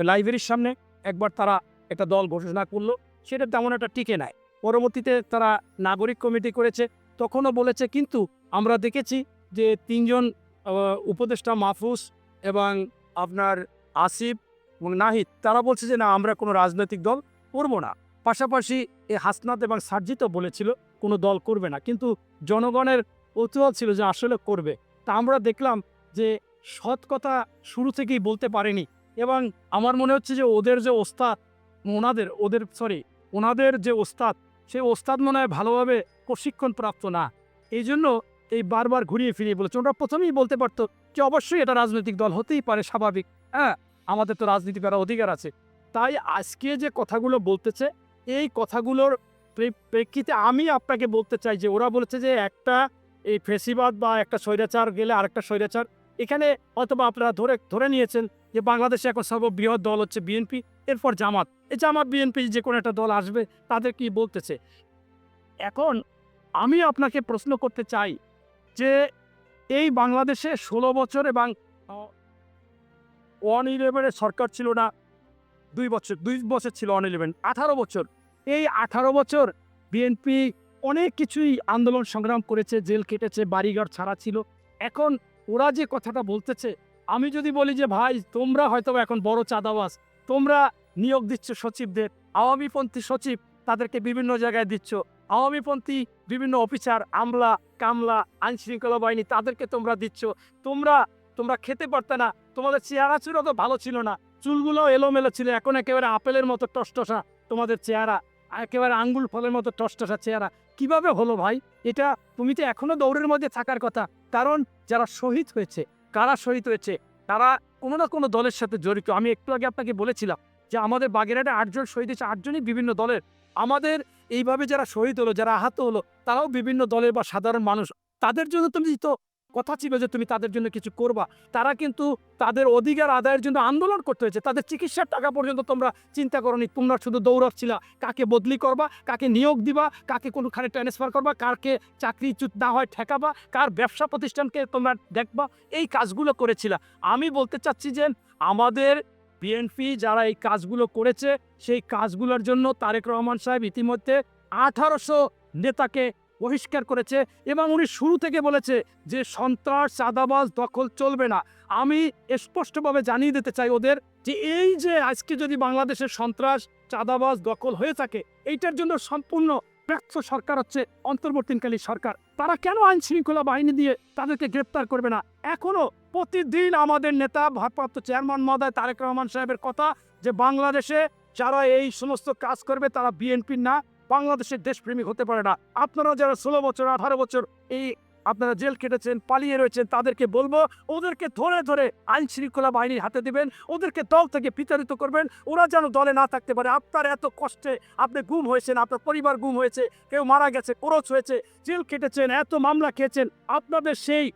লাইব্রেরির সামনে একবার তারা একটা দল ঘোষণা করলো, সেটা তেমন একটা টিকে নাই। পরবর্তীতে তারা নাগরিক কমিটি করেছে, তখনও বলেছে, কিন্তু আমরা দেখেছি যে ৩ জন উপদেষ্টা মাহফুজ এবং আপনার আসিফ এবং নাহিদ তারা বলছে যে না, আমরা কোনো রাজনৈতিক দল করব না। পাশাপাশি এই হাসনাত এবং সার্জিতও বলেছিল কোনো দল করবে না, কিন্তু জনগণের কৌতূহল ছিল যে আসলে করবে। তা আমরা দেখলাম যে সৎ কথা শুরু থেকেই বলতে পারেনি, এবং আমার মনে হচ্ছে যে ওদের যে ওস্তাদ, ওনাদের যে ওস্তাদ, সেই ওস্তাদ মনে হয় ভালোভাবে প্রশিক্ষণপ্রাপ্ত না। এই জন্য এই বারবার ঘুরিয়ে ফিরিয়ে বলেছে। ওরা প্রথমেই বলতে পারতো যে অবশ্যই এটা রাজনৈতিক দল হতেই পারে, স্বাভাবিক, হ্যাঁ, আমাদের তো রাজনীতি করার অধিকার আছে। তাই আজকে যে কথাগুলো বলতেছে, এই কথাগুলোর প্রেক্ষিতে আমি আপনাকে বলতে চাই যে ওরা বলেছে যে একটা এই ফেসিবাদ বা একটা স্বৈরাচার গেলে আরেকটা স্বৈরাচার, এখানে অথবা আপনারা ধরে নিয়েছেন যে বাংলাদেশে এখন সর্ববৃহৎ দল হচ্ছে বিএনপি, এরপর জামাত। এই জামাত বিএনপি যে কোনো একটা দল আসবে, তাদের কি বলতেছে। এখন আমি আপনাকে প্রশ্ন করতে চাই যে এই বাংলাদেশে ১৬ বছর এবং 111 সরকার ছিল না, 2 বছর ছিল 111, 18 বছর। এই 18 বছর বিএনপি অনেক কিছুই আন্দোলন সংগ্রাম করেছে, জেল কেটেছে, বাড়িঘর ছাড়া ছিল। এখন ওরা যে কথাটা বলতেছে, আমি যদি বলি যে ভাই তোমরা হয়তো এখন বড় চাঁদাবাজ, তোমরা নিয়োগ দিচ্ছ সচিবদের, আওয়ামীপন্থী সচিব তাদেরকে বিভিন্ন জায়গায় দিচ্ছ, আওয়ামীপন্থী বিভিন্ন অফিসার, আমলা কামলা, আইনশৃঙ্খলা বাহিনী তাদেরকে তোমরা দিচ্ছ, তোমরা খেতে পারতে না, তোমাদের চেহারা ছিল তো ভালো ছিল না, চুলগুলো এলোমেলো ছিল, এখন একেবারে আপেলের মতো টসটসা তোমাদের চেহারা, একেবারে আঙ্গুল ফলের মতো টসটসা চেহারা। কিভাবে হলো ভাই এটা? তুমি তো এখনো দৌড়ের মধ্যে থাকার কথা। কারণ যারা শহীদ হয়েছে, কারা শহীদ হয়েছে, তারা কোনো না কোনো দলের সাথে জড়িত। আমি একটু আগে আপনাকে বলেছিলাম যে আমাদের বাগেরহাটে 8 জন শহীদ হয়েছে, 8 জনই বিভিন্ন দলের। আমাদের এইভাবে যারা শহীদ হলো, যারা আহত হলো, তারাও বিভিন্ন দলের বা সাধারণ মানুষ। তাদের জন্য তুমি তো কথা ছিল যে তুমি তাদের জন্য কিছু করবা। তারা কিন্তু তাদের অধিকার আদায়ের জন্য আন্দোলন করতে হয়েছে। তাদের চিকিৎসার টাকা পর্যন্ত তোমরা চিন্তা করোনি। তোমরা শুধু দৌড়াচ্ছিলা কাকে বদলি করবা, কাকে নিয়োগ দিবা, কাকে কোনখানে ট্রান্সফার করবা, কারকে চাকরিচ্যুত না হয় ঠেকাবা, কার ব্যবসা প্রতিষ্ঠানকে তোমরা দেখবা, এই কাজগুলো করেছিলা। আমি বলতে চাচ্ছি যে আমাদের বিএনপি যারা এই কাজগুলো করেছে, সেই কাজগুলোর জন্য তারেক রহমান সাহেব ইতিমধ্যে 1800 নেতাকে বহিষ্কার করেছে, এবং উনি শুরু থেকে বলেছে যে সন্ত্রাস, চাঁদাবাজ, দখল চলবে না। আমি স্পষ্টভাবে জানিয়ে দিতে চাই ওদের যে এই যে আজকে যদি বাংলাদেশের সন্ত্রাস, চাঁদাবাজ, দখল হয়ে থাকে, এইটার জন্য সম্পূর্ণ ব্যর্থ সরকার হচ্ছে অন্তর্বর্তীকালীন সরকার। তারা কেন আইন শৃঙ্খলা বাহিনী দিয়ে তাদেরকে গ্রেপ্তার করবে না? এখনো প্রতিদিন আমাদের নেতা ভারপ্রাপ্ত চেয়ারম্যান মহোদয় তারেক রহমান সাহেবের কথা যে বাংলাদেশে যারা এই সমস্ত কাজ করবে তারা বিএনপির না, বাংলাদেশের দেশপ্রেমিক হতে পারে না। আপনারা যারা 16 বছর 18 বছর এই আপনারা জেল কেটেছেন, পালিয়ে রয়েছেন, তাদেরকে বলবো ওদেরকে ধরে ধরে আইন শৃঙ্খলা বাহিনীর হাতে দিবেন, ওদেরকে দল থেকে বিতাড়িত করবেন, ওরা যেন দলে না থাকতে পারে। আপনার এত কষ্টে আপনি গুম হয়েছেন, আপনার পরিবার গুম হয়েছে, কেউ মারা গেছে, খরচ হয়েছে, জেল কেটেছেন, এত মামলা খেয়েছেন, আপনাদের সেই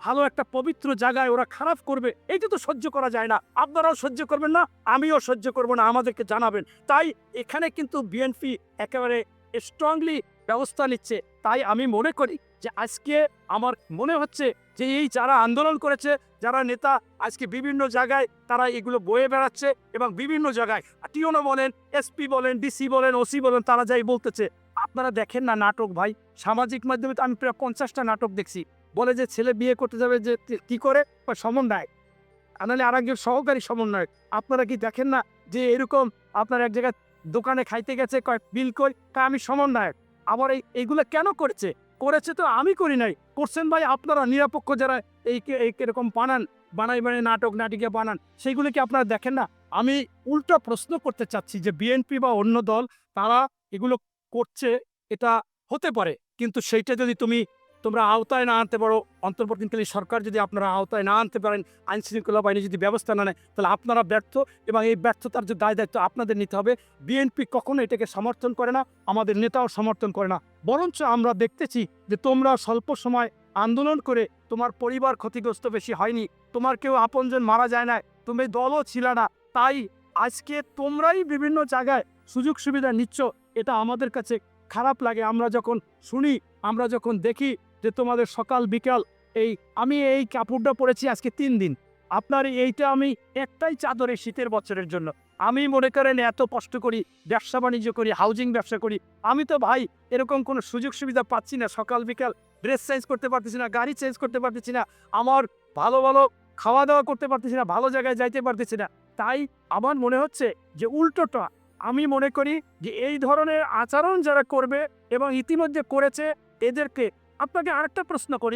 ভালো একটা পবিত্র জায়গায় ওরা খারাপ করবে, এইটা তো সহ্য করা যায় না। আপনারাও সহ্য করবেন না, আমিও সহ্য করব না, আমাদেরকে জানাবেন। তাই এখানে কিন্তু বিএনপি একেবারে স্ট্রংলি ব্যবস্থা নিচ্ছে। তাই আমি মনে করি যে আজকে আমার মনে হচ্ছে যে এই যারা আন্দোলন করেছে, যারা নেতা আজকে বিভিন্ন জায়গায় তারা এগুলো বয়ে বেড়াচ্ছে, এবং বিভিন্ন জায়গায় টিওনো বলেন, এসপি বলেন, ডিসি বলেন, ওসি বলেন, তারা যাই বলতেছে। আপনারা দেখেন না নাটক ভাই, সামাজিক মাধ্যমে তো আমি প্রায় 50টা নাটক দেখছি। বলে যে ছেলে বিয়ে করতে যাবে যে কি করে, সমন্বয়ক, নাহলে আর একজন সহকারী সমন্বয়ক। আপনারা কি দেখেন না যে এরকম আপনার এক জায়গায় দোকানে খাইতে গেছে, কয় বিল কই, আমি সমন্বয়ক। আবার এইগুলো কেন করেছে তো আমি করি নাই, করছেন ভাই আপনারা নিরপেক্ষ যারা এই এরকম বানাই নাটক নাটিকা বানান, সেইগুলো কি আপনারা দেখেন না? আমি উল্টো প্রশ্ন করতে চাচ্ছি যে বিএনপি বা অন্য দল তারা এগুলো করছে, এটা হতে পারে, কিন্তু সেইটা যদি তোমরা আওতায় না আনতে পারো, অন্তর্বর্তীকালীন সরকার যদি আপনারা আওতায় না আনতে পারেন, আইন শৃঙ্খলা বাহিনী যদি ব্যবস্থা না নেয়, তাহলে আপনারা ব্যর্থ, এবং এই ব্যর্থতার যে দায় দায়িত্ব আপনাদের নিতে হবে। বিএনপি কখনো এটাকে সমর্থন করে না, আমাদের নেতাও সমর্থন করে না। বরঞ্চ আমরা দেখতেছি যে তোমরা স্বল্প সময় আন্দোলন করে তোমার পরিবার ক্ষতিগ্রস্ত বেশি হয়নি, তোমার কেউ আপনজন মারা যায় না, তুমি দলও ছিল না, তাই আজকে তোমরাই বিভিন্ন জায়গায় সুযোগ সুবিধা নিচ্ছ। এটা আমাদের কাছে খারাপ লাগে আমরা যখন শুনি, আমরা যখন দেখি যে তোমাদের সকাল বিকাল আমি এই কাপড়টা পরেছি আজকে 3 দিন, আপনার এইটা আমি একটাই চাদরে শীতের বছরের জন্য। আমি মনে করেন এত কষ্ট করি, ব্যবসা বাণিজ্য করি, হাউজিং ব্যবসা করি। আমি তো ভাই এরকম কোনো সুযোগ সুবিধা পাচ্ছি না। সকাল বিকাল ড্রেস চেঞ্জ করতে পারতেছি না, গাড়ি চেঞ্জ করতে পারতেছি না, আমার ভালো ভালো খাওয়া দাওয়া করতে পারতেছি না, ভালো জায়গায় যাইতে পারতেছি না। তাই আমার মনে হচ্ছে যে উল্টোটা, আমি মনে করি যে এই ধরনের আচরণ যারা করবে এবং ইতিমধ্যে করেছে এদেরকে, আপনাকে আরেকটা প্রশ্ন করি।